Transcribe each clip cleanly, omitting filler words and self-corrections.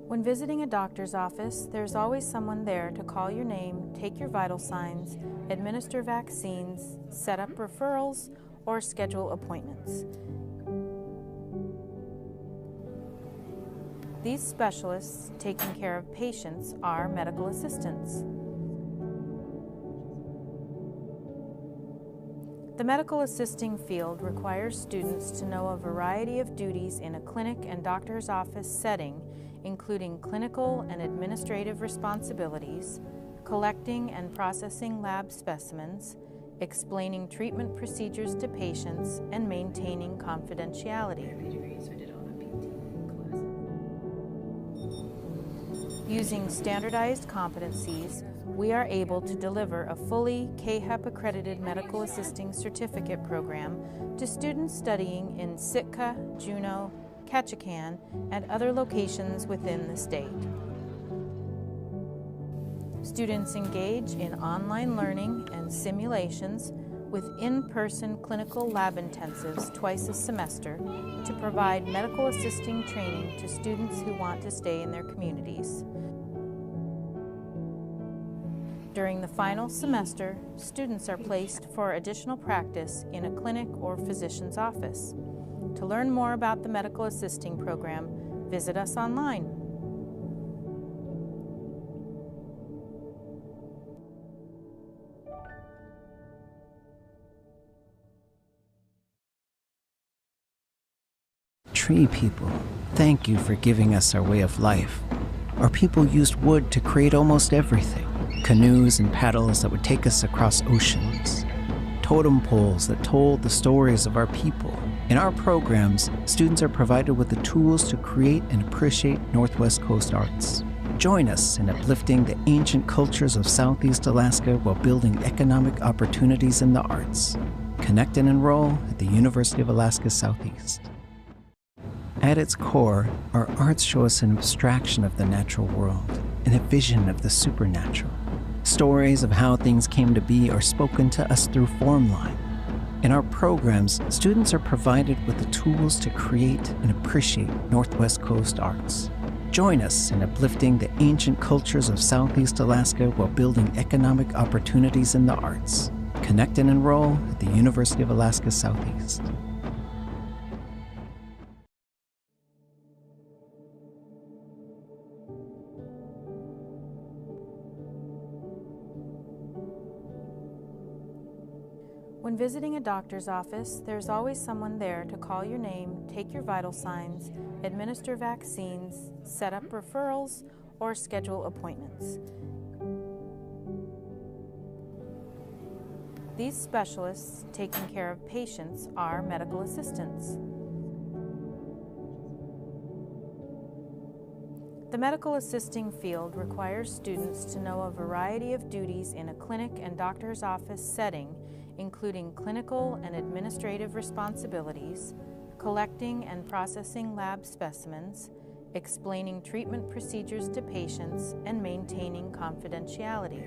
When visiting a doctor's office, there's always someone there to call your name, take your vital signs, administer vaccines, set up referrals, or schedule appointments. These specialists taking care of patients are medical assistants. The medical assisting field requires students to know a variety of duties in a clinic and doctor's office setting, including clinical and administrative responsibilities, collecting and processing lab specimens, explaining treatment procedures to patients, and maintaining confidentiality. Using standardized competencies, we are able to deliver a fully CAHEP-accredited medical assisting certificate program to students studying in Sitka, Juneau, Ketchikan, and other locations within the state. Students engage in online learning and simulations with in-person clinical lab intensives twice a semester to provide medical assisting training to students who want to stay in their communities. During the final semester, students are placed for additional practice in a clinic or physician's office. To learn more about the medical assisting program, visit us online. Tree people, thank you for giving us our way of life. Our people used wood to create almost everything. Canoes and paddles that would take us across oceans. Totem poles that told the stories of our people. In our programs, students are provided with the tools to create and appreciate Northwest Coast arts. Join us in uplifting the ancient cultures of Southeast Alaska while building economic opportunities in the arts. Connect and enroll at the University of Alaska Southeast. At its core, our arts show us an abstraction of the natural world and a vision of the supernatural. Stories of how things came to be are spoken to us through formline. In our programs, students are provided with the tools to create and appreciate Northwest Coast arts. Join us in uplifting the ancient cultures of Southeast Alaska while building economic opportunities in the arts. Connect and enroll at the University of Alaska Southeast. When visiting a doctor's office, there's always someone there to call your name, take your vital signs, administer vaccines, set up referrals, or schedule appointments. These specialists taking care of patients are medical assistants. The medical assisting field requires students to know a variety of duties in a clinic and doctor's office setting, including clinical and administrative responsibilities, collecting and processing lab specimens, explaining treatment procedures to patients, and maintaining confidentiality.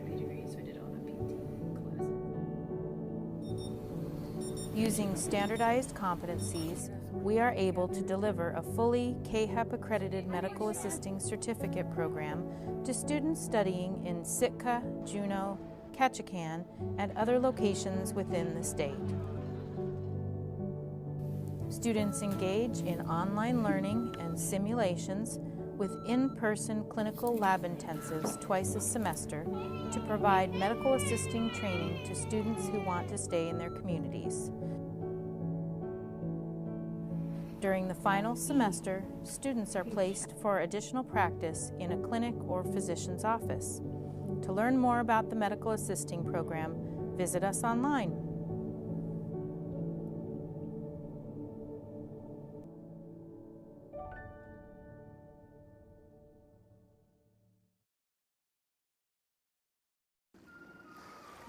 Using standardized competencies, we are able to deliver a fully CAHEP-accredited medical assisting certificate program to students studying in Sitka, Juneau, Ketchikan, and other locations within the state. Students engage in online learning and simulations with in-person clinical lab intensives twice a semester to provide medical assisting training to students who want to stay in their communities. During the final semester, students are placed for additional practice in a clinic or physician's office. To learn more about the medical assisting program, visit us online.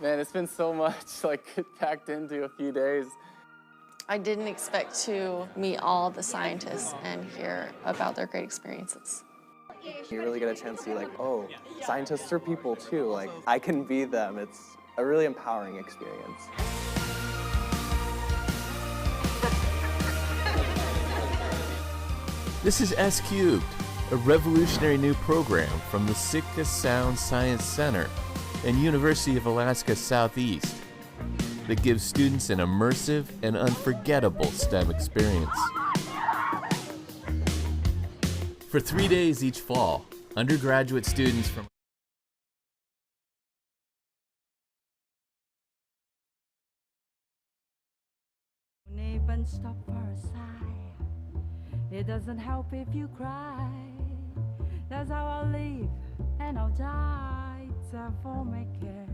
Man, it's been so much, packed into a few days. I didn't expect to meet all the scientists and hear about their great experiences. You really get a chance to see, oh, scientists are people too. I can be them. It's a really empowering experience. This is S Cubed, a revolutionary new program from the Sitka Sound Science Center and University of Alaska Southeast that gives students an immersive and unforgettable STEM experience. For 3 days each fall, undergraduate students from Even stop for a sigh. It doesn't help if you cry. That's how I'll live and I'll die. It's a for my care.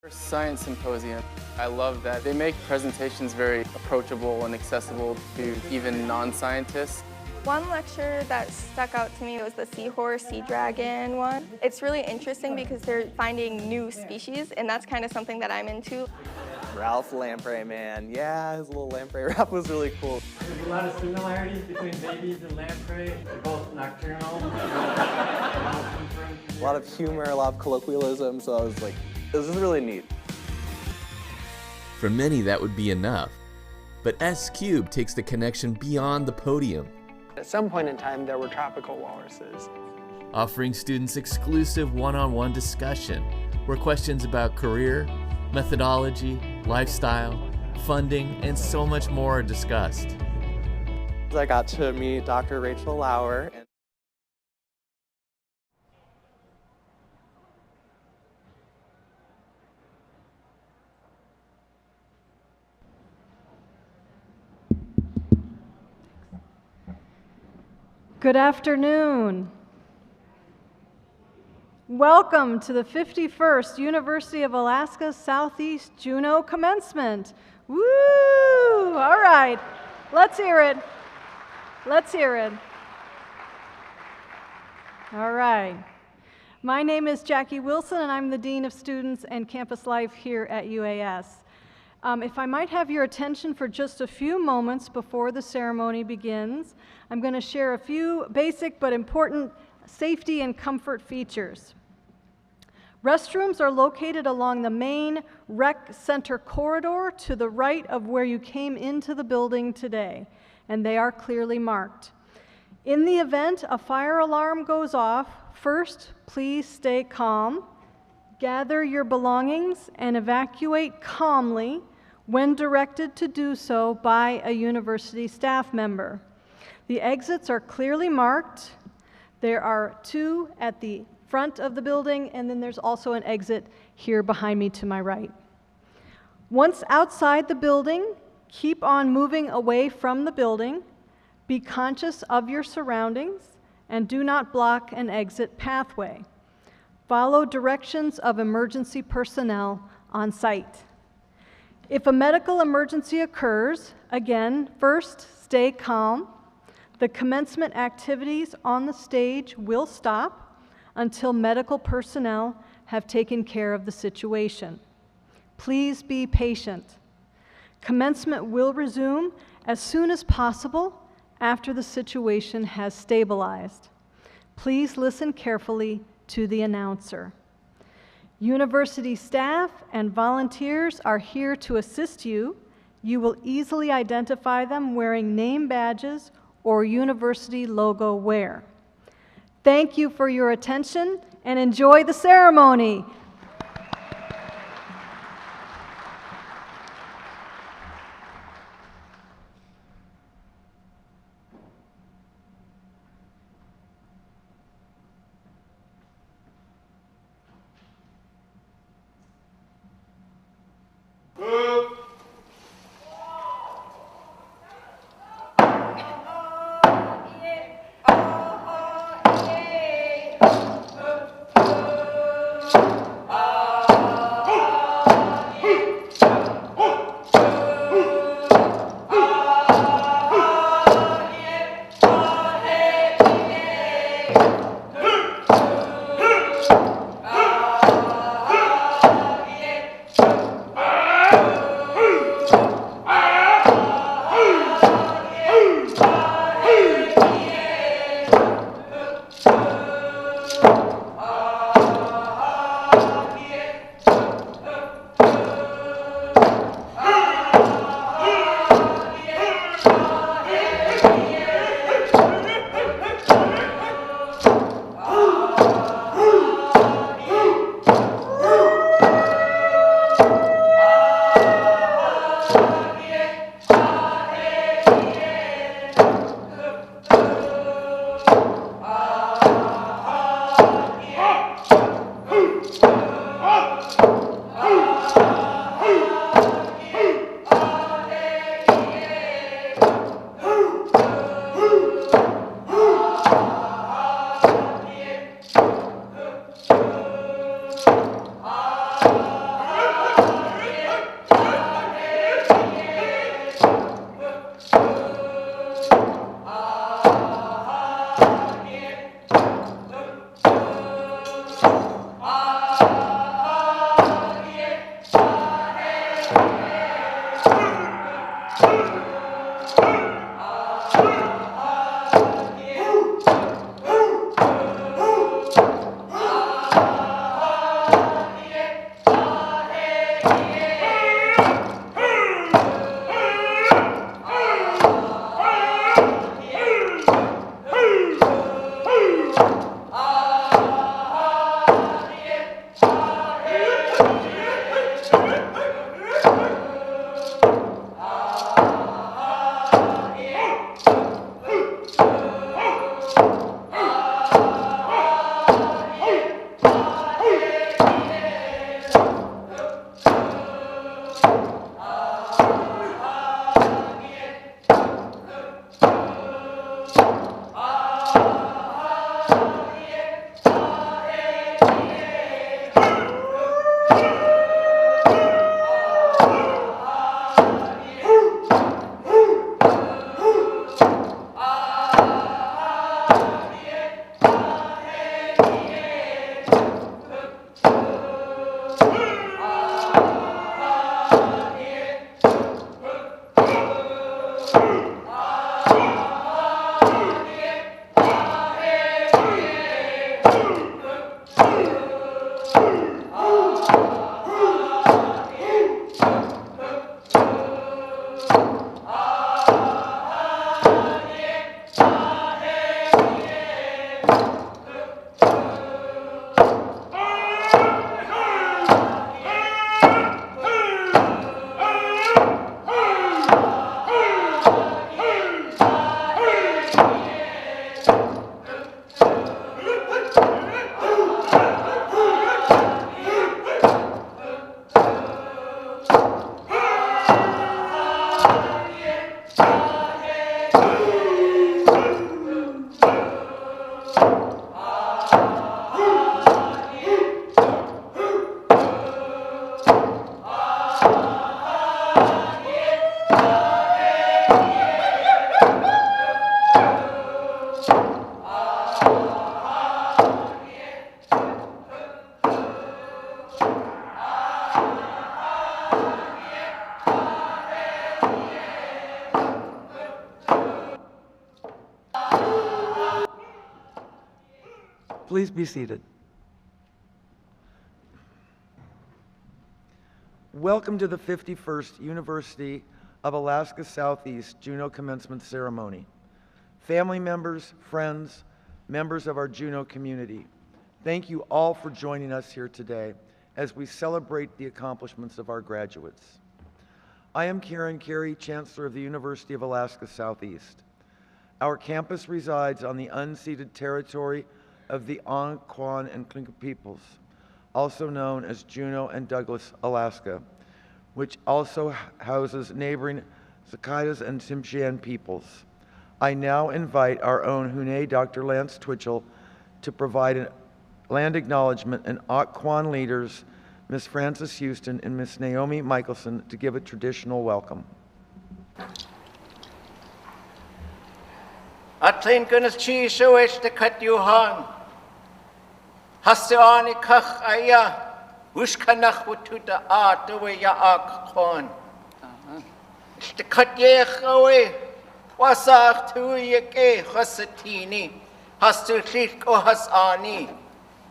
Science Symposium. I love that they make presentations very approachable and accessible to even non-scientists. One lecture that stuck out to me was the seahorse, sea dragon one. It's really interesting because they're finding new species, and that's kind of something that I'm into. Ralph Lamprey, man. Yeah, his little lamprey rap was really cool. There's a lot of similarities between babies and lamprey. They're both nocturnal. A lot of humor, a lot of colloquialism, so I was like, this is really neat. For many, that would be enough. But S-Cube takes the connection beyond the podium, At some point in time, there were tropical walruses. offering students exclusive one-on-one discussion where questions about career, methodology, lifestyle, funding, and so much more are discussed. I got to meet Dr. Rachel Lauer. And Good afternoon. Welcome to the 51st University of Alaska Southeast Juneau Commencement. Woo! All right, let's hear it. Let's hear it. All right. My name is Jackie Wilson, and I'm the Dean of Students and Campus Life here at UAS. If I might have your attention for just a few moments before the ceremony begins, I'm going to share a few basic but important safety and comfort features. Restrooms are located along the main rec center corridor to the right of where you came into the building today, and they are clearly marked. In the event a fire alarm goes off, first, please stay calm, gather your belongings, and evacuate calmly when directed to do so by a university staff member. The exits are clearly marked. There are two at the front of the building, and then there's also an exit here behind me to my right. Once outside the building, keep on moving away from the building. Be conscious of your surroundings and do not block an exit pathway. Follow directions of emergency personnel on site. If a medical emergency occurs, again, first, stay calm. The commencement activities on the stage will stop until medical personnel have taken care of the situation. Please be patient. Commencement will resume as soon as possible after the situation has stabilized. Please listen carefully to the announcer. University staff and volunteers are here to assist you. You will easily identify them wearing name badges or university logo wear. Thank you for your attention and enjoy the ceremony. Please be seated. Welcome to the 51st University of Alaska Southeast Juneau Commencement Ceremony. Family members, friends, members of our Juneau community, thank you all for joining us here today as we celebrate the accomplishments of our graduates. I am Karen Carey, Chancellor of the University of Alaska Southeast. Our campus resides on the unceded territory of the Onquan and Tlingit peoples, also known as Juneau and Douglas, Alaska, which also houses neighboring Sakaitas and Tsimshian peoples. I now invite our own Hune, Dr. Lance Twitchell, to provide a land acknowledgement, and Onquan leaders, Ms. Frances Houston and Ms. Naomi Michelson, to give a traditional welcome. Atlein gunas chi shoesh de kat yuhan. Hastiani kach aya. Ushkanach wututa art away ya akon. De kat yech away. Wasach tu yeke hasatini. Hastu klik o hasani.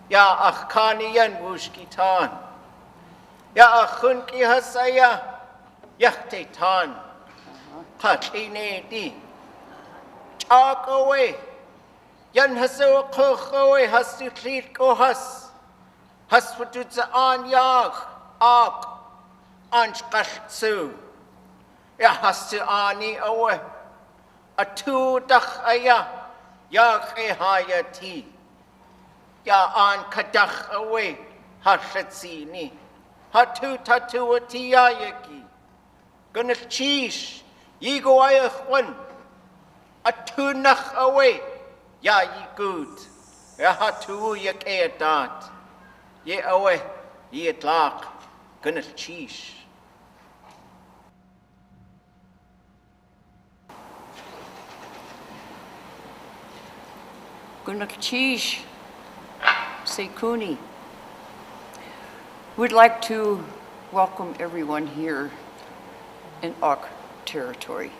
Ya akhani yan wushkitan. Ya akhunki hasaya. Yachtetan. Katline di. Talk away. Yan hasu koch away has to treat go has. Has for to the on yag. Ag. Anchkatsu. Ya has to ani away. A two dach aya. Yag e hayati. Ya an kadach away. Hashatsini. Hatu tatu atiyayaki. Gonna cheese. Ye go ayach one. A tunach away, ya ye good. Ya hatu ye ke dat. Ye away, ye tlak, gonna cheese. Gunakchish, Sekuni. We'd like to welcome everyone here in Auk territory.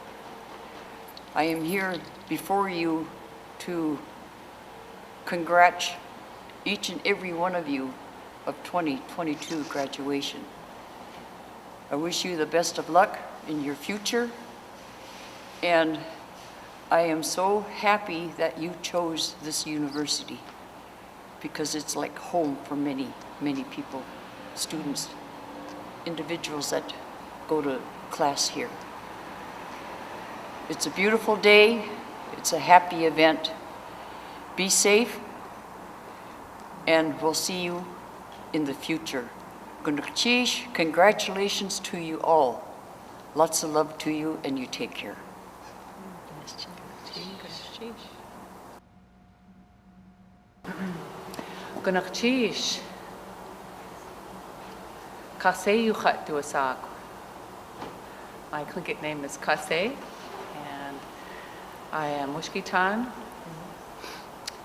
I am here before you to congratulate each and every one of you of 2022 graduation. I wish you the best of luck in your future, and I am so happy that you chose this university because it's like home for many, many people, students, individuals that go to class here. It's a beautiful day. It's a happy event. Be safe, and we'll see you in the future. Congratulations to you all. Lots of love to you, and you take care. Gunakchish. Kase Yuchat Duasag. My Tlingit name is Kase, and I am Mushkitan,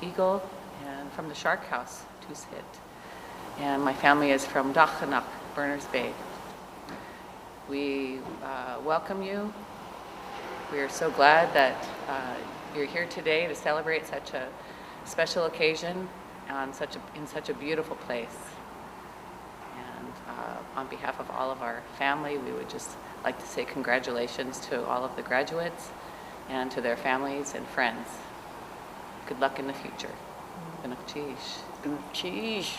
Eagle, and from the Shark House, Tushit. And my family is from Dachanak, Berners Bay. We welcome you. We are so glad that you're here today to celebrate such a special occasion in such a beautiful place. And on behalf of all of our family, we would just like to say congratulations to all of the graduates and to their families and friends. Good luck in the future. Gunakchish. Gunakchish.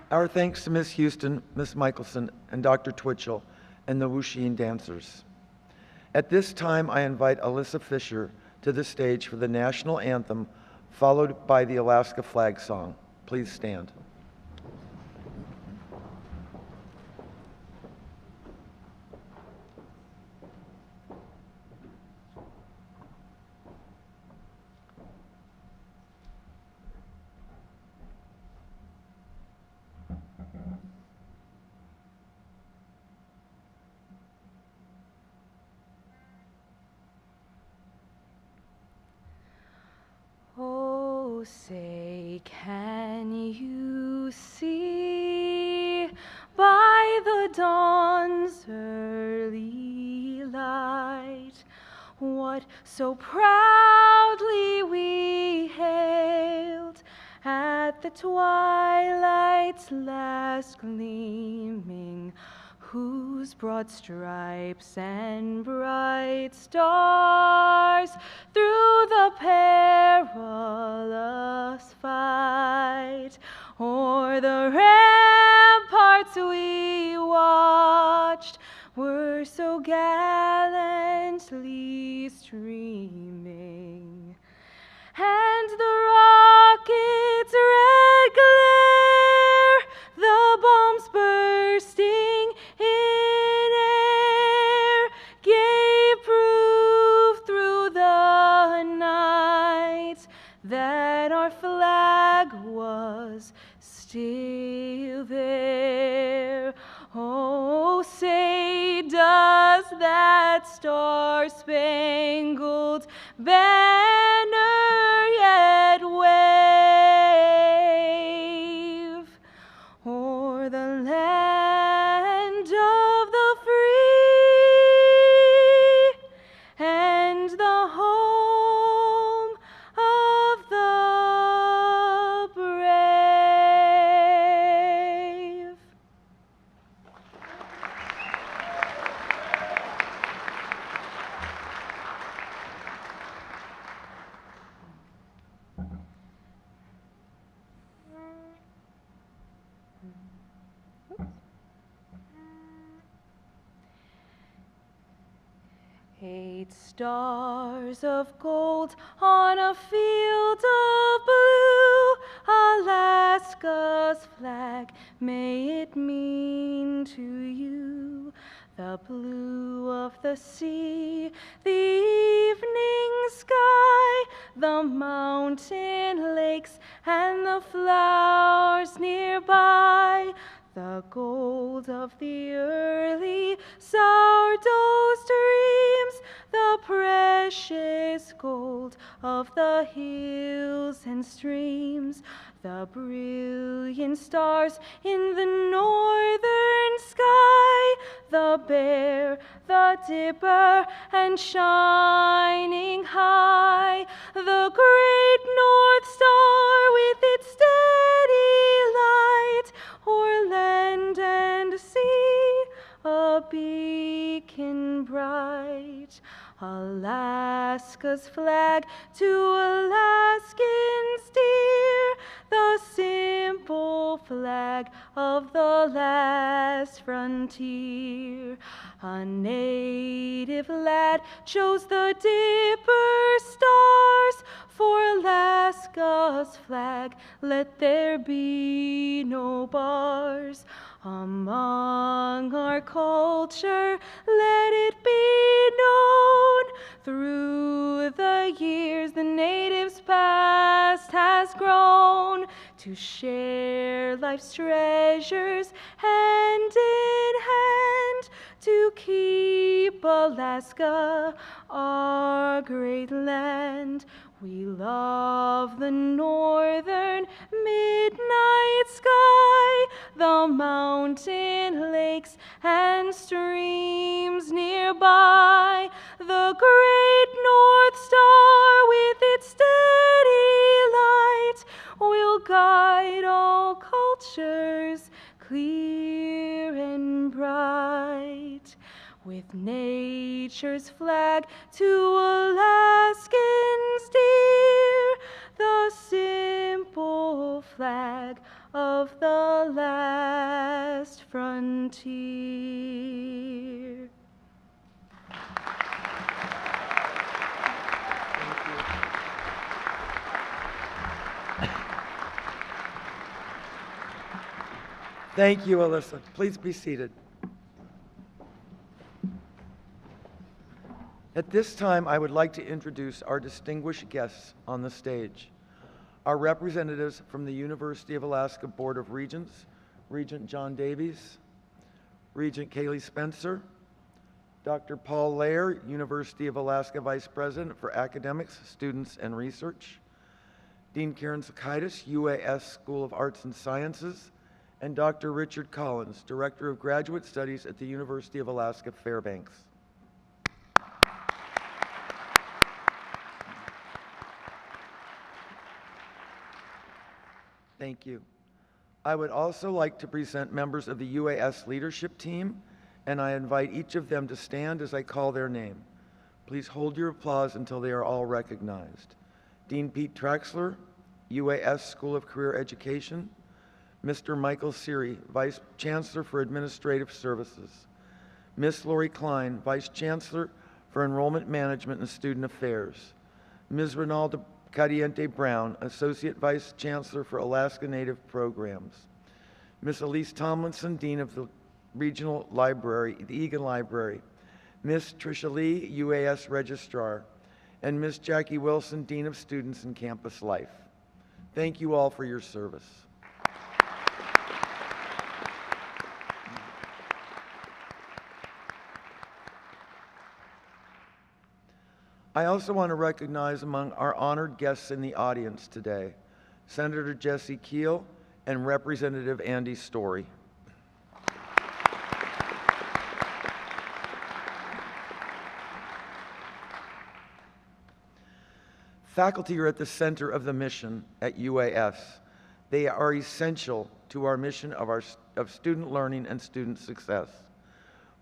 Our thanks to Ms. Houston, Ms. Michelson, and Dr. Twitchell, and the Wuxing dancers. At this time, I invite Alyssa Fisher to the stage for the national anthem, followed by the Alaska flag song. Please stand. Oh, say, can you see by the dawn's early light what so proudly we hailed at the twilight's last gleaming, whose broad stripes and bright stars through the perilous fight o'er the ramparts we watched were so gallantly streaming, and the rocket's red glare, the bombs bursting in air, gave proof through the night that our flag was still there. Oh, say, does that star-spangled banner yet wave o'er the land of the free and the home of the brave? Eight stars of gold on a field of blue, Alaska's flag, may it mean to you the blue of the sea, the evening sky, the mountain lakes, and the gold of the early sourdough streams, the precious gold of the hills and streams, the brilliant stars in the northern sky, the Bear, the Dipper, and shining high, the great North Star with its steady light, o'er land and sea, a beacon bright. Alaska's flag to Alaskans dear, the simple flag of the last frontier. A native lad chose the Dipper stars for Alaska's flag. Let there be no bars. Among our culture, let it be known, through the years the natives' past has grown, to share life's treasures hand in hand, to keep Alaska, our great land. We love the northern midnight sky, the mountain lakes and streams nearby, the great North Star with its steady light will guide all cultures clear and bright. With nature's flag to Alaskans dear, the simple flag of the last frontier. Thank you, Alyssa. Please be seated. At this time, I would like to introduce our distinguished guests on the stage. Our representatives from the University of Alaska Board of Regents, Regent John Davies, Regent Kaylee Spencer, Dr. Paul Lair, University of Alaska Vice President for Academics, Students, and Research, Dean Karen Sakaitis, UAS School of Arts and Sciences, and Dr. Richard Collins, Director of Graduate Studies at the University of Alaska Fairbanks. Thank you. I would also like to present members of the UAS leadership team, and I invite each of them to stand as I call their name. Please hold your applause until they are all recognized. Dean Pete Traxler, UAS School of Career Education, Mr. Michael Seary, Vice Chancellor for Administrative Services, Ms. Lori Klein, Vice Chancellor for Enrollment Management and Student Affairs, Ms. Ronalda Cadiente Brown, Associate Vice Chancellor for Alaska Native Programs, Ms. Elise Tomlinson, Dean of the Regional Library, the Egan Library, Ms. Tricia Lee, UAS Registrar, and Ms. Jackie Wilson, Dean of Students and Campus Life. Thank you all for your service. I also want to recognize among our honored guests in the audience today, Senator Jesse Keel and Representative Andy Story. Faculty are at the center of the mission at UAS. They are essential to our mission of student learning and student success.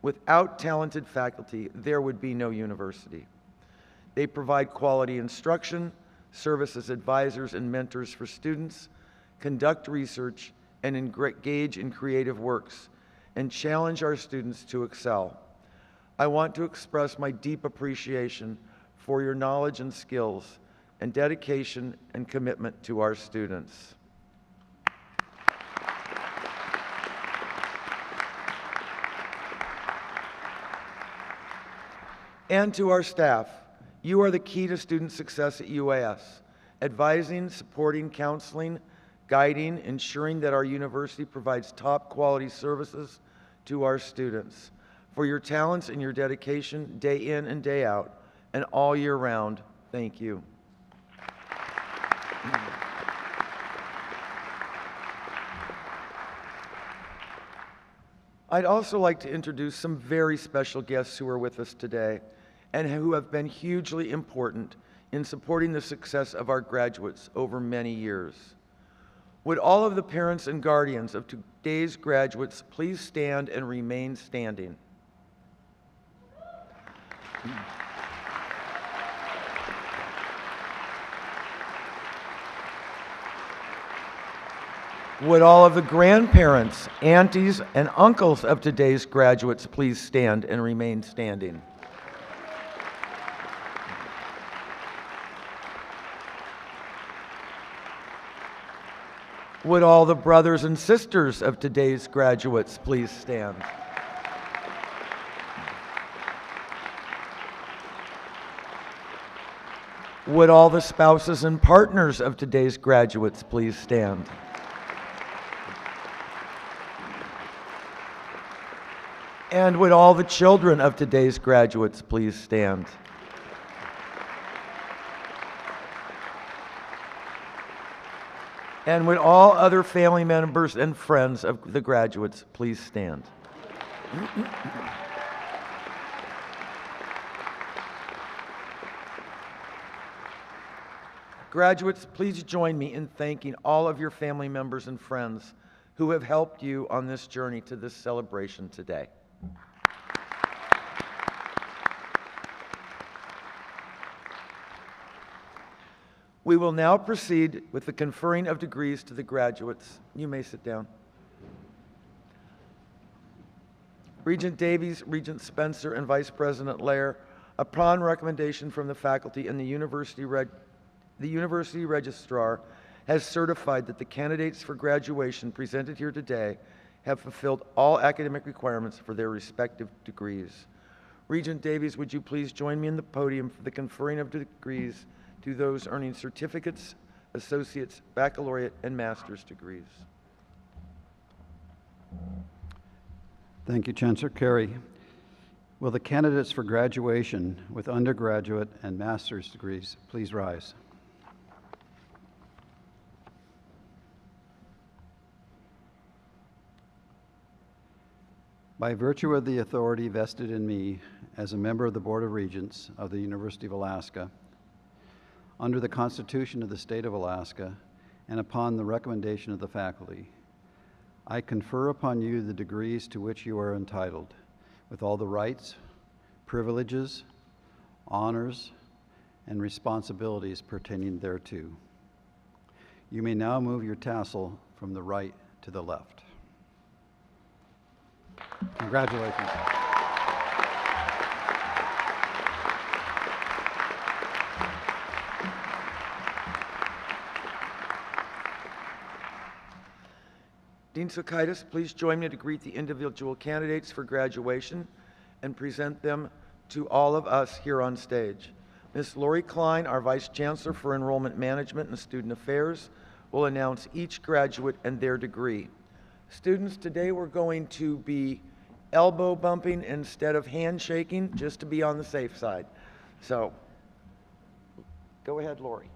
Without talented faculty, there would be no university. They provide quality instruction, serve as advisors and mentors for students, conduct research, and engage in creative works, and challenge our students to excel. I want to express my deep appreciation for your knowledge and skills, and dedication and commitment to our students. And to our staff, you are the key to student success at UAS, advising, supporting, counseling, guiding, ensuring that our university provides top quality services to our students. For your talents and your dedication day in and day out and all year round, thank you. I'd also like to introduce some very special guests who are with us today and who have been hugely important in supporting the success of our graduates over many years. Would all of the parents and guardians of today's graduates please stand and remain standing? Would all of the grandparents, aunties, and uncles of today's graduates please stand and remain standing? Would all the brothers and sisters of today's graduates please stand? Would all the spouses and partners of today's graduates please stand? And would all the children of today's graduates please stand? And would all other family members and friends of the graduates please stand? Graduates, please join me in thanking all of your family members and friends who have helped you on this journey to this celebration today. We will now proceed with the conferring of degrees to the graduates. You may sit down. Regent Davies, Regent Spencer, and Vice President Lair, upon recommendation from the faculty and the university registrar, has certified that the candidates for graduation presented here today have fulfilled all academic requirements for their respective degrees. Regent Davies, would you please join me in the podium for the conferring of degrees to those earning certificates, associates, baccalaureate, and master's degrees. Thank you, Chancellor Carey. Will the candidates for graduation with undergraduate and master's degrees please rise? By virtue of the authority vested in me as a member of the Board of Regents of the University of Alaska, under the Constitution of the State of Alaska, and upon the recommendation of the faculty, I confer upon you the degrees to which you are entitled, with all the rights, privileges, honors, and responsibilities pertaining thereto. You may now move your tassel from the right to the left. Congratulations. Dean Sokaitis, please join me to greet the individual candidates for graduation and present them to all of us here on stage. Ms. Lori Klein, our Vice Chancellor for Enrollment Management and Student Affairs, will announce each graduate and their degree. Students, today we're going to be elbow bumping instead of handshaking, just to be on the safe side. So, go ahead, Lori.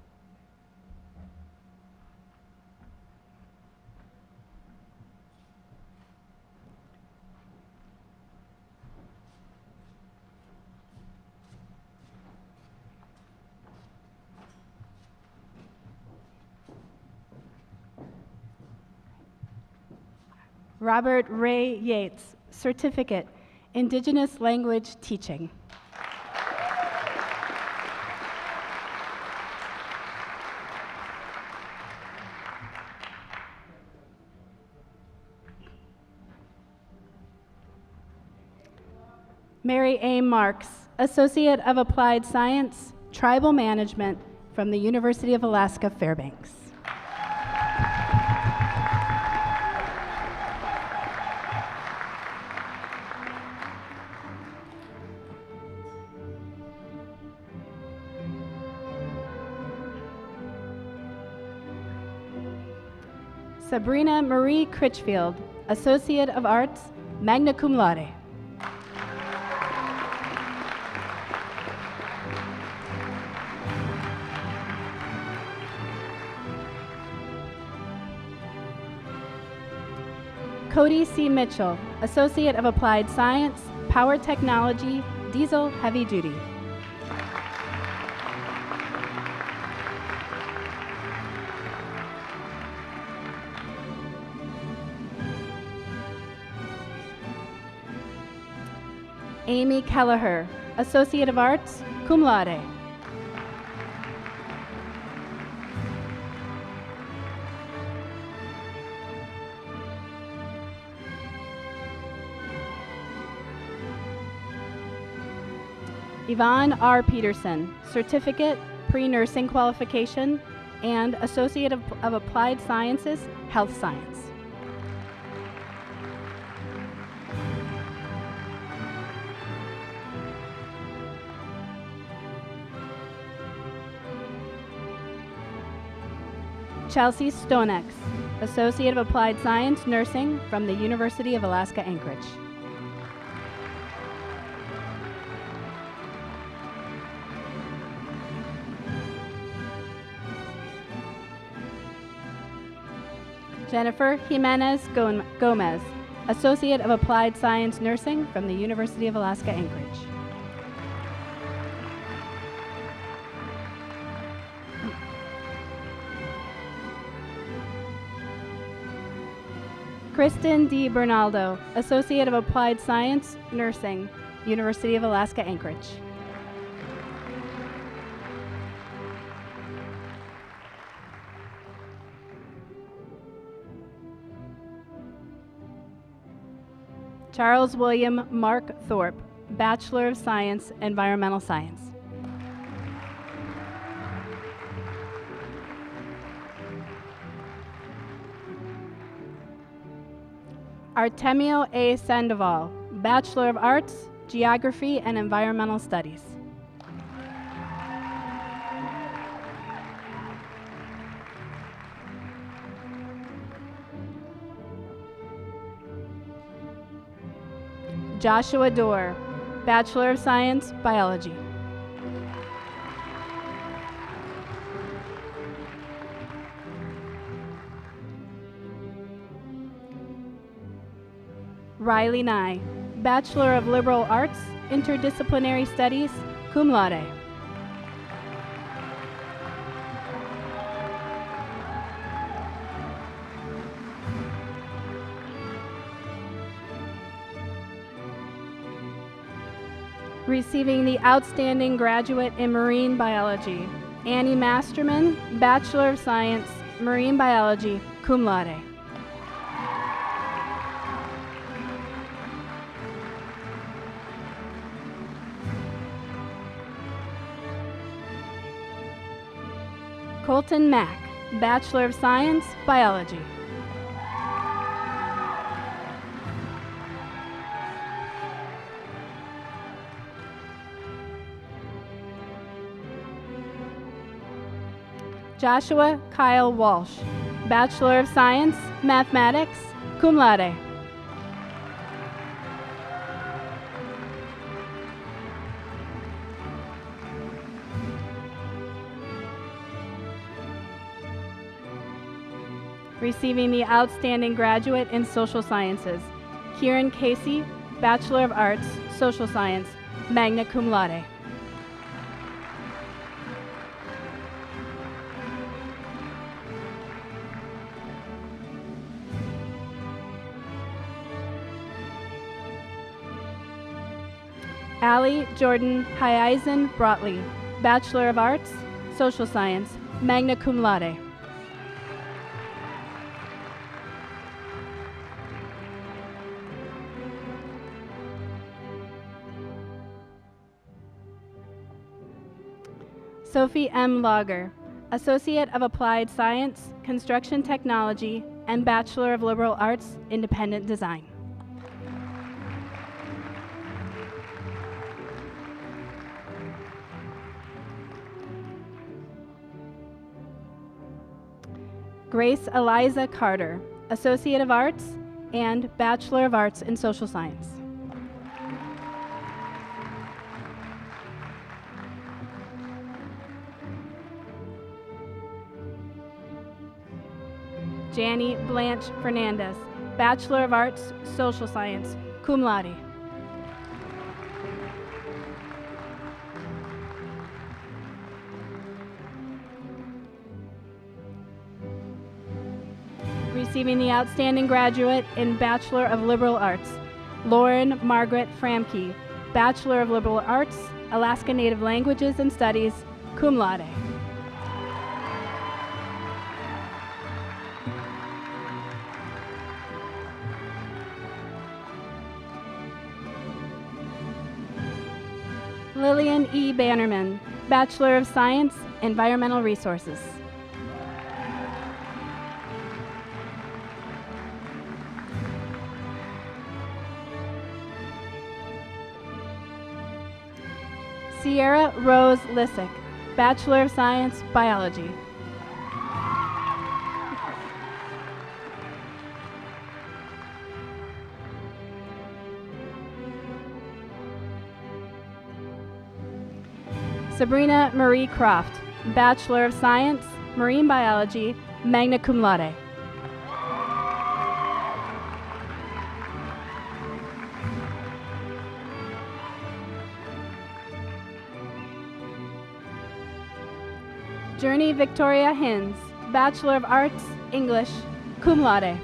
Robert Ray Yates, Certificate, Indigenous Language Teaching. Mary A. Marks, Associate of Applied Science, Tribal Management from the University of Alaska, Fairbanks. Sabrina Marie Critchfield, Associate of Arts, magna cum laude. Cody C. Mitchell, Associate of Applied Science, Power Technology, Diesel Heavy Duty. Amy Kelleher, Associate of Arts, cum laude. Yvonne R. Peterson, Certificate, Pre-Nursing Qualification, and Associate of Applied Sciences, Health Science. Chelsea Stonex, Associate of Applied Science, Nursing from the University of Alaska Anchorage. Jennifer Jimenez Gomez, Associate of Applied Science Nursing from the University of Alaska Anchorage. Kristen D. Bernaldo, Associate of Applied Science Nursing, University of Alaska Anchorage. Charles William Mark Thorpe, Bachelor of Science, Environmental Science. Artemio A. Sandoval, Bachelor of Arts, Geography and Environmental Studies. Joshua Dorr, Bachelor of Science, Biology. Riley Nye, Bachelor of Liberal Arts, Interdisciplinary Studies, cum laude. Receiving the Outstanding Graduate in Marine Biology, Annie Masterman, Bachelor of Science, Marine Biology, cum laude. Colton Mack, Bachelor of Science, Biology. Joshua Kyle Walsh, Bachelor of Science, Mathematics, cum laude. Receiving the Outstanding Graduate in Social Sciences, Kieran Casey, Bachelor of Arts, Social Science, magna cum laude. Allie Jordan Hyazen Brotley, Bachelor of Arts, Social Science, magna cum laude. Sophie M. Lager, Associate of Applied Science, Construction Technology, and Bachelor of Liberal Arts, Independent Design. Grace Eliza Carter, Associate of Arts and Bachelor of Arts in Social Science. Janny Blanche Fernandez, Bachelor of Arts, Social Science, cum laude. Receiving the Outstanding Graduate in Bachelor of Liberal Arts, Lauren Margaret Framke, Bachelor of Liberal Arts, Alaska Native Languages and Studies, cum laude. Lillian E. Bannerman, Bachelor of Science, Environmental Resources. Sierra Rose Lissick, Bachelor of Science, Biology. Sabrina Marie Croft, Bachelor of Science, Marine Biology, magna cum laude. Journey Victoria Hins, Bachelor of Arts, English, cum laude.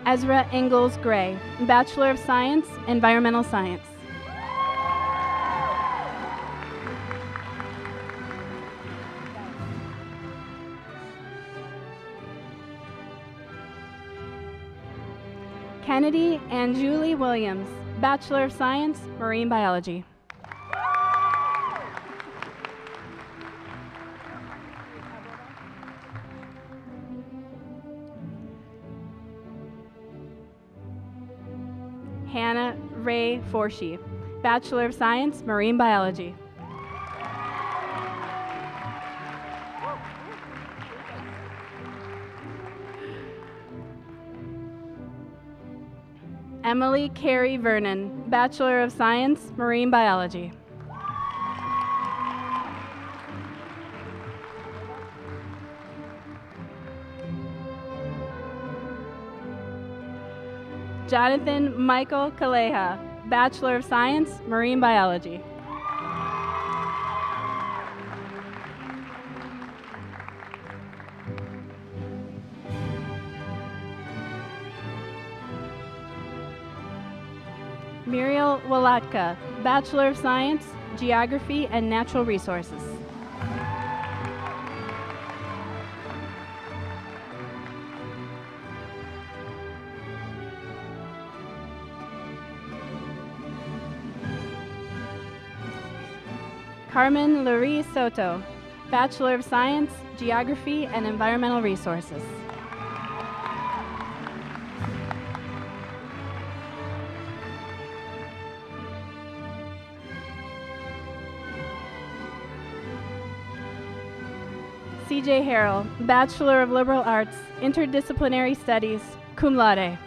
Ezra Ingalls Gray, Bachelor of Science, Environmental Science. Kennedy and Julie Williams, Bachelor of Science, Marine Biology. Hannah Ray Forshee, Bachelor of Science, Marine Biology. Emily Carey Vernon, Bachelor of Science, Marine Biology. Jonathan Michael Kaleha, Bachelor of Science, Marine Biology. Muriel Walatka, Bachelor of Science, Geography and Natural Resources. Carmen Lurie Soto, Bachelor of Science, Geography and Environmental Resources. C.J. Harrell, Bachelor of Liberal Arts, Interdisciplinary Studies, cum laude.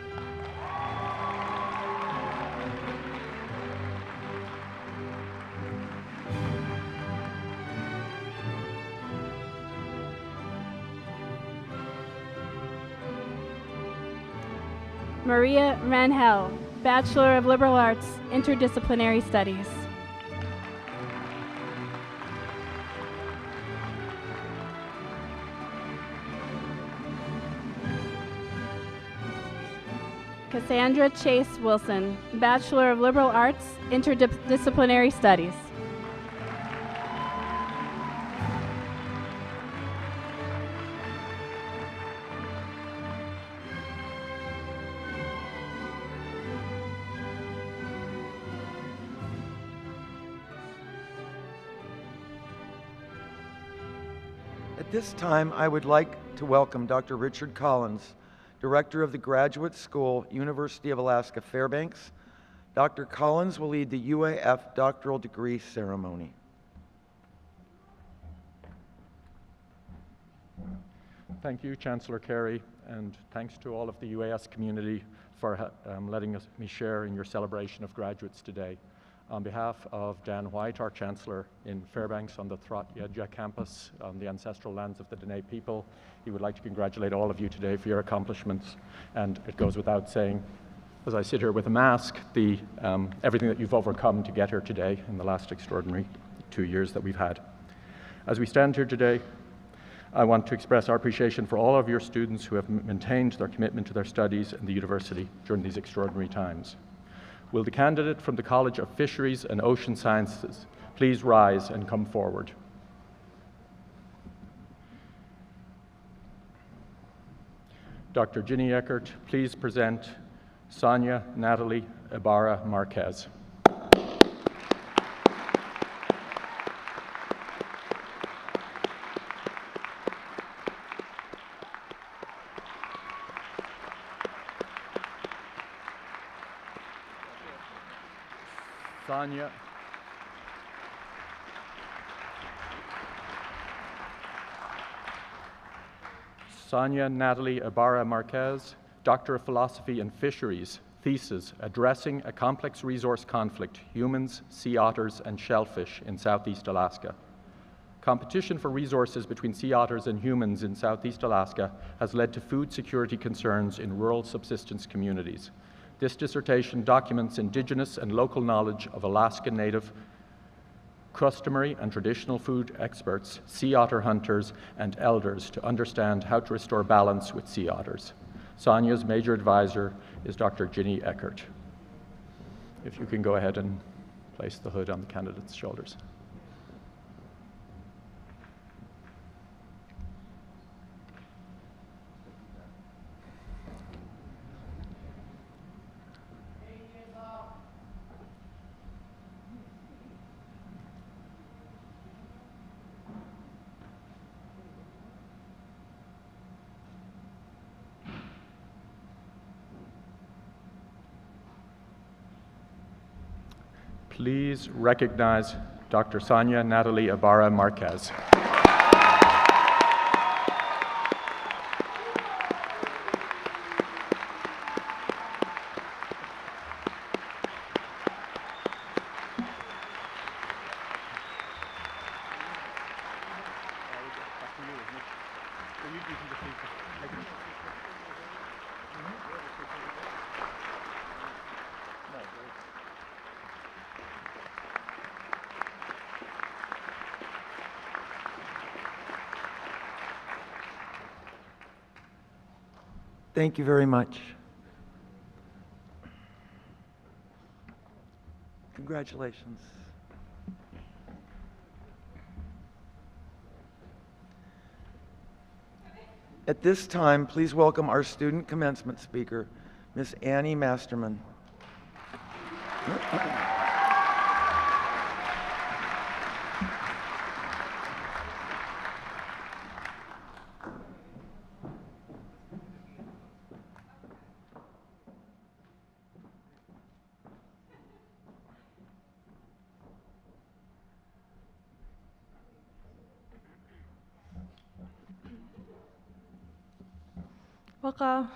Maria Ranhel, Bachelor of Liberal Arts, Interdisciplinary Studies. Cassandra Chase Wilson, Bachelor of Liberal Arts, Interdisciplinary Studies. At this time, I would like to welcome Dr. Richard Collins Director of the Graduate School, University of Alaska Fairbanks. Dr. Collins will lead the UAF doctoral degree ceremony. Thank you, Chancellor Carey, and thanks to all of the UAS community for letting me share in your celebration of graduates today. On behalf of Dan White, our Chancellor in Fairbanks on the Throat-Yedja campus on the ancestral lands of the Dene people, he would like to congratulate all of you today for your accomplishments. And it goes without saying, as I sit here with a mask, everything that you've overcome to get here today in the last extraordinary 2 years that we've had. As we stand here today, I want to express our appreciation for all of your students who have maintained their commitment to their studies in the university during these extraordinary times. Will the candidate from the College of Fisheries and Ocean Sciences please rise and come forward? Dr. Ginny Eckert, please present Sonia Natalie Ibarra Marquez. Sonia Natalie Ibarra Marquez, Doctor of Philosophy in Fisheries, thesis, Addressing a Complex Resource Conflict, Humans, Sea Otters, and Shellfish in Southeast Alaska. Competition for resources between sea otters and humans in Southeast Alaska has led to food security concerns in rural subsistence communities. This dissertation documents indigenous and local knowledge of Alaska Native customary and traditional food experts, sea otter hunters, and elders to understand how to restore balance with sea otters. Sonia's major advisor is Dr. Ginny Eckert. If you can go ahead and place the hood on the candidate's shoulders. Please recognize Dr. Sonia Natalie Ibarra Marquez. Thank you very much. Congratulations. At this time, please welcome our student commencement speaker, Ms. Annie Masterman.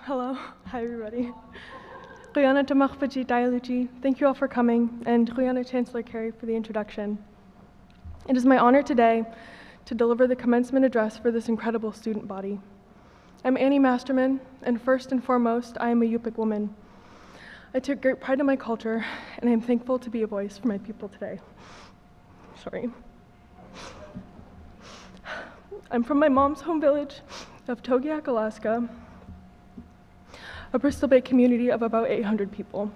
Hello. Hi, everybody. Thank you all for coming, and Chancellor Carey for the introduction. It is my honor today to deliver the commencement address for this incredible student body. I'm Annie Masterman, and first and foremost, I am a Yupik woman. I took great pride in my culture, and I am thankful to be a voice for my people today. Sorry. I'm from my mom's home village of Togiak, Alaska, a Bristol Bay community of about 800 people.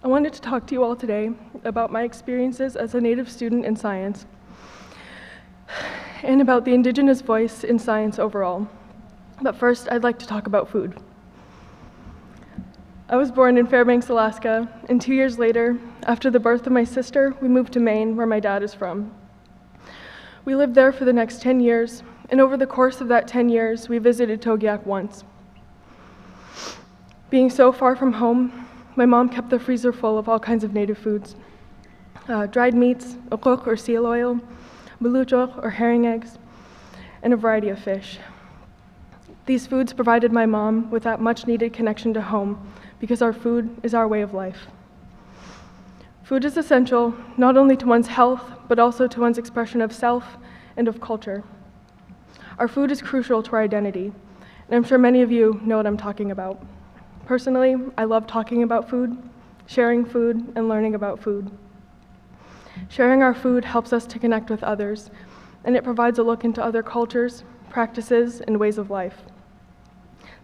I wanted to talk to you all today about my experiences as a Native student in science and about the Indigenous voice in science overall. But first, I'd like to talk about food. I was born in Fairbanks, Alaska, and 2 years later, after the birth of my sister, we moved to Maine, where my dad is from. We lived there for the next 10 years, and over the course of that 10 years, we visited Togiak once. Being so far from home, my mom kept the freezer full of all kinds of native foods. Dried meats, okok or seal oil, buluchok or herring eggs, and a variety of fish. These foods provided my mom with that much needed connection to home because our food is our way of life. Food is essential not only to one's health, but also to one's expression of self and of culture. Our food is crucial to our identity, and I'm sure many of you know what I'm talking about. Personally, I love talking about food, sharing food, and learning about food. Sharing our food helps us to connect with others, and it provides a look into other cultures, practices, and ways of life.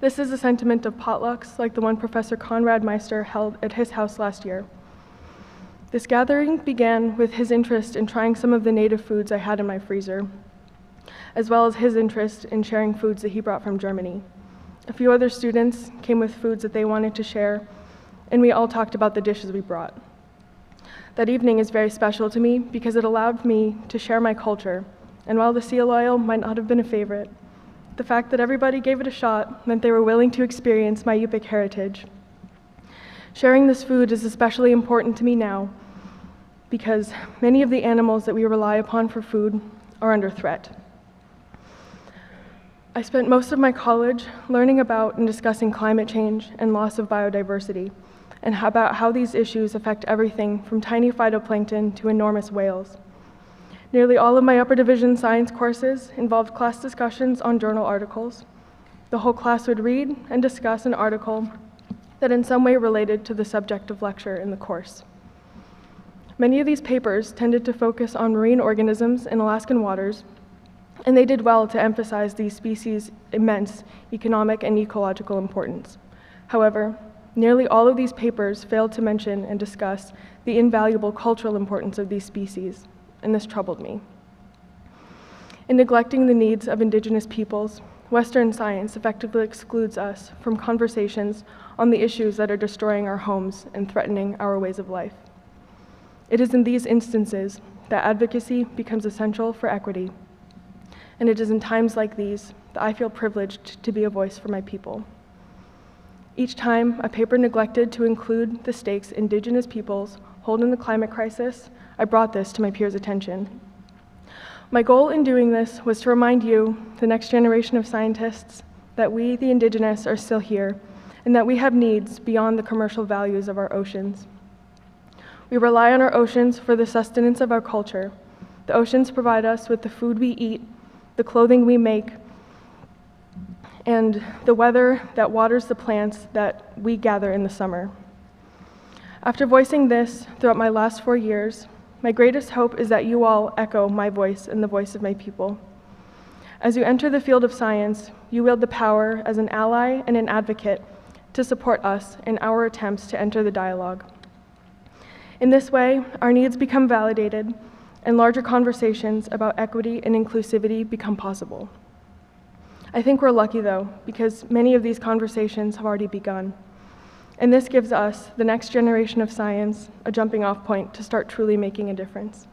This is a sentiment of potlucks like the one Professor Conrad Meister held at his house last year. This gathering began with his interest in trying some of the native foods I had in my freezer, as well as his interest in sharing foods that he brought from Germany. A few other students came with foods that they wanted to share, and we all talked about the dishes we brought. That evening is very special to me because it allowed me to share my culture, and while the seal oil might not have been a favorite, the fact that everybody gave it a shot meant they were willing to experience my Yupik heritage. Sharing this food is especially important to me now because many of the animals that we rely upon for food are under threat. I spent most of my college learning about and discussing climate change and loss of biodiversity, and about how these issues affect everything from tiny phytoplankton to enormous whales. Nearly all of my upper division science courses involved class discussions on journal articles. The whole class would read and discuss an article that in some way related to the subject of lecture in the course. Many of these papers tended to focus on marine organisms in Alaskan waters, and they did well to emphasize these species' immense economic and ecological importance. However, nearly all of these papers failed to mention and discuss the invaluable cultural importance of these species, and this troubled me. In neglecting the needs of Indigenous peoples, Western science effectively excludes us from conversations on the issues that are destroying our homes and threatening our ways of life. It is in these instances that advocacy becomes essential for equity, and it is in times like these that I feel privileged to be a voice for my people. Each time a paper neglected to include the stakes Indigenous peoples hold in the climate crisis, I brought this to my peers' attention. My goal in doing this was to remind you, the next generation of scientists, that we, the Indigenous, are still here, and that we have needs beyond the commercial values of our oceans. We rely on our oceans for the sustenance of our culture. The oceans provide us with the food we eat, the clothing we make, and the weather that waters the plants that we gather in the summer. After voicing this throughout my last 4 years, my greatest hope is that you all echo my voice and the voice of my people. As you enter the field of science, you wield the power as an ally and an advocate to support us in our attempts to enter the dialogue. In this way, our needs become validated and larger conversations about equity and inclusivity become possible. I think we're lucky though, because many of these conversations have already begun. And this gives us, the next generation of science, a jumping off point to start truly making a difference.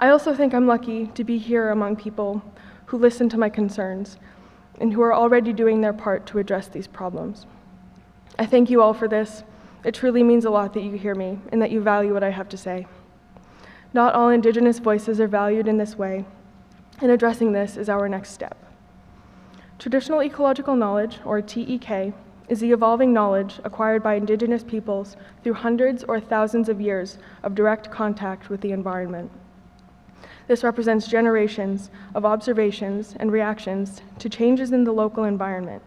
I also think I'm lucky to be here among people who listen to my concerns and who are already doing their part to address these problems. I thank you all for this. It truly means a lot that you hear me and that you value what I have to say. Not all Indigenous voices are valued in this way, and addressing this is our next step. Traditional ecological knowledge, or TEK, is the evolving knowledge acquired by Indigenous peoples through hundreds or thousands of years of direct contact with the environment. This represents generations of observations and reactions to changes in the local environment.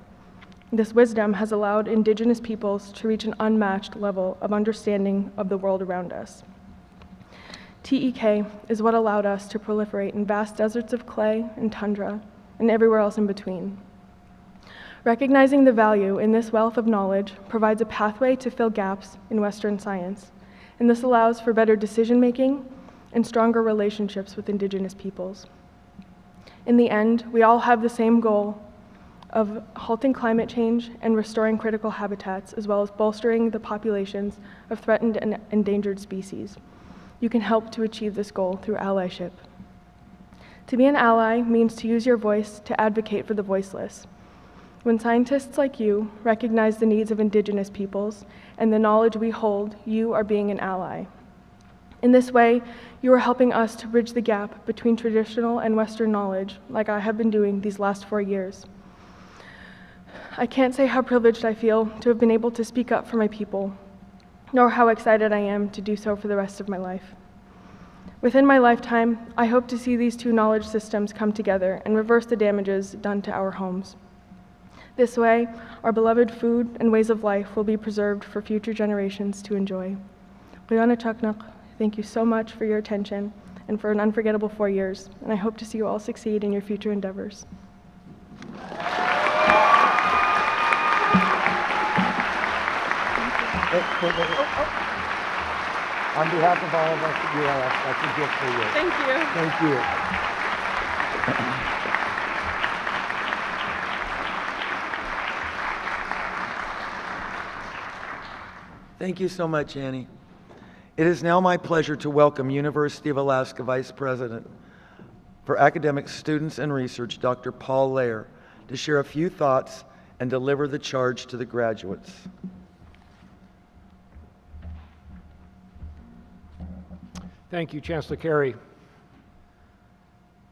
This wisdom has allowed Indigenous peoples to reach an unmatched level of understanding of the world around us. TEK is what allowed us to proliferate in vast deserts of clay and tundra and everywhere else in between. Recognizing the value in this wealth of knowledge provides a pathway to fill gaps in Western science, and this allows for better decision-making and stronger relationships with Indigenous peoples. In the end, we all have the same goal of halting climate change and restoring critical habitats, as well as bolstering the populations of threatened and endangered species. You can help to achieve this goal through allyship. To be an ally means to use your voice to advocate for the voiceless. When scientists like you recognize the needs of Indigenous peoples and the knowledge we hold, you are being an ally. In this way, you are helping us to bridge the gap between traditional and Western knowledge, like I have been doing these last 4 years. I can't say how privileged I feel to have been able to speak up for my people, nor how excited I am to do so for the rest of my life. Within my lifetime, I hope to see these two knowledge systems come together and reverse the damages done to our homes. This way, our beloved food and ways of life will be preserved for future generations to enjoy. Rihanna Chaknak, thank you so much for your attention and for an unforgettable 4 years, and I hope to see you all succeed in your future endeavors. On behalf of all of us at UAS, that's a gift for you. Thank you. Thank you. Thank you so much, Annie. It is now my pleasure to welcome University of Alaska Vice President for Academic Students and Research, Dr. Paul Lair, to share a few thoughts and deliver the charge to the graduates. Thank you, Chancellor Carey.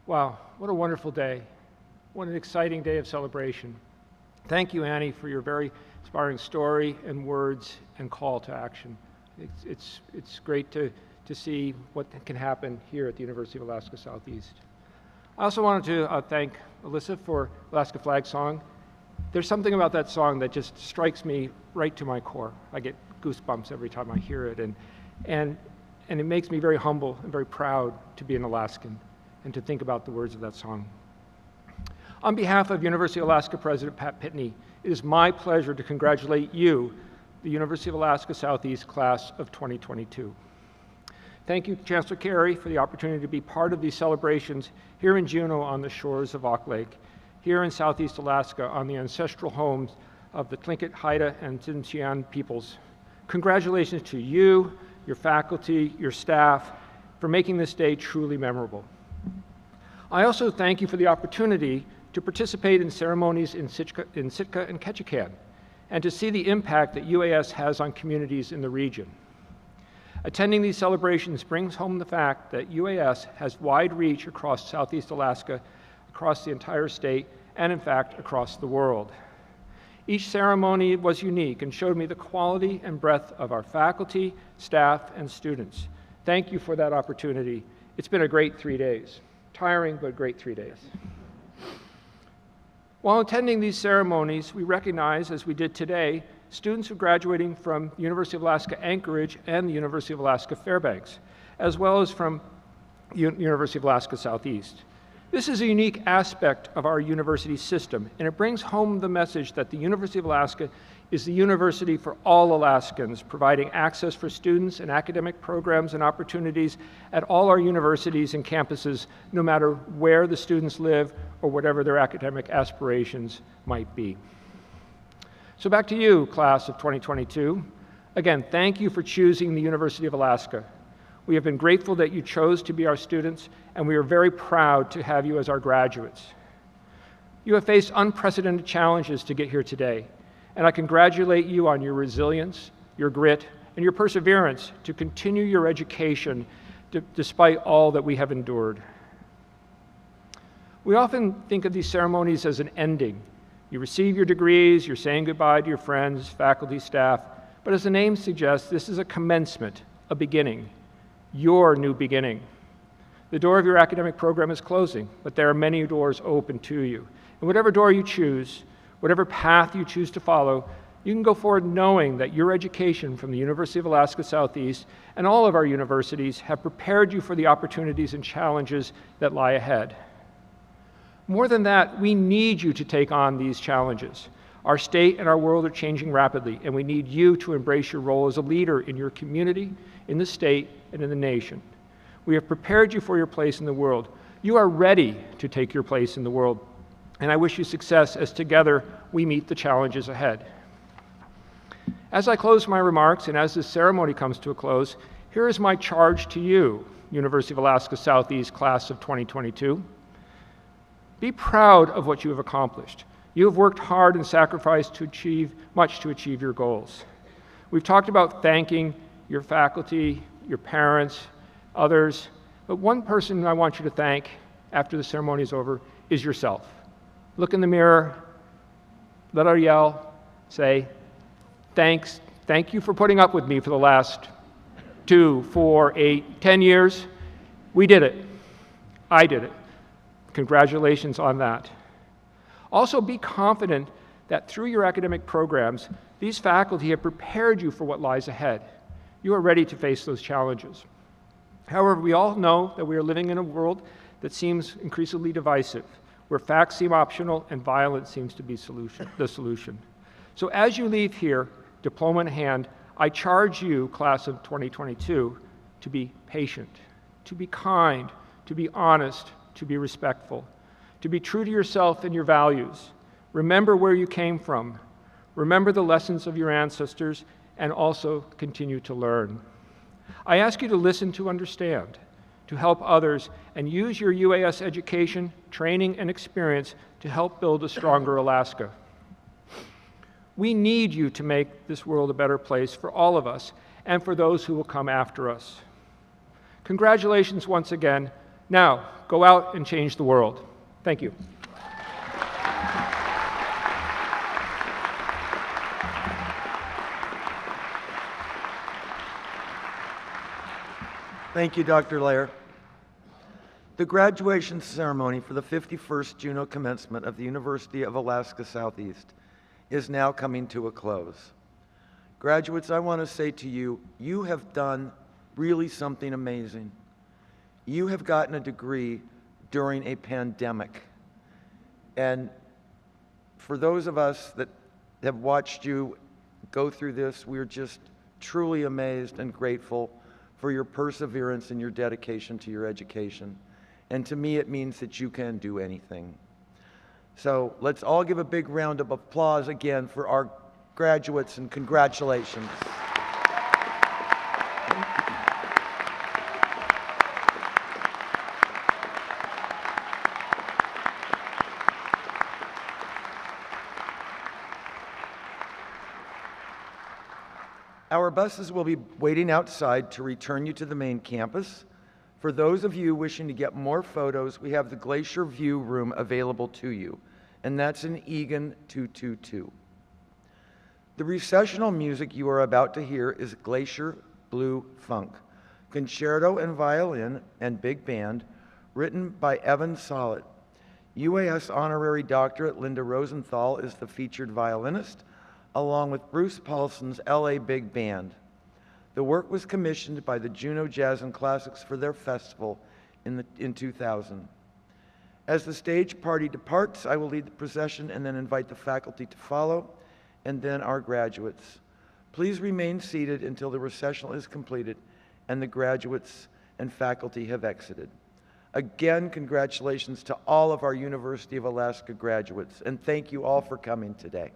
Wow, what a wonderful day. What an exciting day of celebration. Thank you, Annie, for your very inspiring story and words and call to action. It's great to see what can happen here at the University of Alaska Southeast. I also wanted to thank Alyssa for Alaska Flag Song. There's something about that song that just strikes me right to my core. I get goosebumps every time I hear it, and it makes me very humble and very proud to be an Alaskan and to think about the words of that song. On behalf of University of Alaska President Pat Pitney, it is my pleasure to congratulate you, the University of Alaska Southeast class of 2022. Thank you, Chancellor Carey, for the opportunity to be part of these celebrations here in Juneau on the shores of Auk Lake, here in Southeast Alaska on the ancestral homes of the Tlingit, Haida, and Tsimshian peoples. Congratulations to you, your faculty, your staff, for making this day truly memorable. I also thank you for the opportunity to participate in ceremonies in Sitka and Ketchikan, and to see the impact that UAS has on communities in the region. Attending these celebrations brings home the fact that UAS has wide reach across Southeast Alaska, across the entire state, and in fact, across the world. Each ceremony was unique and showed me the quality and breadth of our faculty, staff, and students. Thank you for that opportunity. It's been a great 3 days. Tiring, but great 3 days. While attending these ceremonies, we recognize, as we did today, students who are graduating from the University of Alaska Anchorage and the University of Alaska Fairbanks, as well as from University of Alaska Southeast. This is a unique aspect of our university system, and it brings home the message that the University of Alaska is the university for all Alaskans, providing access for students and academic programs and opportunities at all our universities and campuses, no matter where the students live or whatever their academic aspirations might be. So back to you, class of 2022. Again, thank you for choosing the University of Alaska. We have been grateful that you chose to be our students, and we are very proud to have you as our graduates. You have faced unprecedented challenges to get here today, and I congratulate you on your resilience, your grit, and your perseverance to continue your education despite all that we have endured. We often think of these ceremonies as an ending. You receive your degrees, you're saying goodbye to your friends, faculty, staff, but as the name suggests, this is a commencement, a beginning, your new beginning. The door of your academic program is closing, but there are many doors open to you. And whatever door you choose, whatever path you choose to follow, you can go forward knowing that your education from the University of Alaska Southeast and all of our universities have prepared you for the opportunities and challenges that lie ahead. More than that, we need you to take on these challenges. Our state and our world are changing rapidly, and we need you to embrace your role as a leader in your community, in the state, and in the nation. We have prepared you for your place in the world. You are ready to take your place in the world, and I wish you success as together we meet the challenges ahead. As I close my remarks, and as this ceremony comes to a close, here is my charge to you, University of Alaska Southeast class of 2022. Be proud of what you have accomplished. You have worked hard and sacrificed much to achieve your goals. We've talked about thanking your faculty, your parents, others, but one person I want you to thank after the ceremony is over is yourself. Look in the mirror, let her yell, say, thanks, thank you for putting up with me for the last 2, 4, 8, 10 years. We did it. I did it. Congratulations on that. Also, be confident that through your academic programs, these faculty have prepared you for what lies ahead. You are ready to face those challenges. However, we all know that we are living in a world that seems increasingly divisive, where facts seem optional and violence seems to be the solution. So as you leave here, diploma in hand, I charge you, class of 2022, to be patient, to be kind, to be honest, to be respectful, to be true to yourself and your values. Remember where you came from. Remember the lessons of your ancestors, and also continue to learn. I ask you to listen to understand, to help others, and use your UAS education, training, and experience to help build a stronger Alaska. We need you to make this world a better place for all of us and for those who will come after us. Congratulations once again. Now, go out and change the world. Thank you. Thank you, Dr. Lair. The graduation ceremony for the 51st Juneau Commencement of the University of Alaska Southeast is now coming to a close. Graduates, I want to say to you, you have done really something amazing. You have gotten a degree during a pandemic. And for those of us that have watched you go through this, we're just truly amazed and grateful for your perseverance and your dedication to your education. And to me, it means that you can do anything. So let's all give a big round of applause again for our graduates, and congratulations. Our buses will be waiting outside to return you to the main campus. For those of you wishing to get more photos, we have the Glacier View room available to you, and that's in Egan 222. The recessional music you are about to hear is Glacier Blue Funk, concerto and violin and big band, written by Evan Solid. UAS honorary doctorate Linda Rosenthal is the featured violinist, along with Bruce Paulson's LA Big Band. The work was commissioned by the Juneau Jazz and Classics for their festival in 2000. As the stage party departs, I will lead the procession and then invite the faculty to follow, and then our graduates. Please remain seated until the recessional is completed and the graduates and faculty have exited. Again, congratulations to all of our University of Alaska graduates, and thank you all for coming today.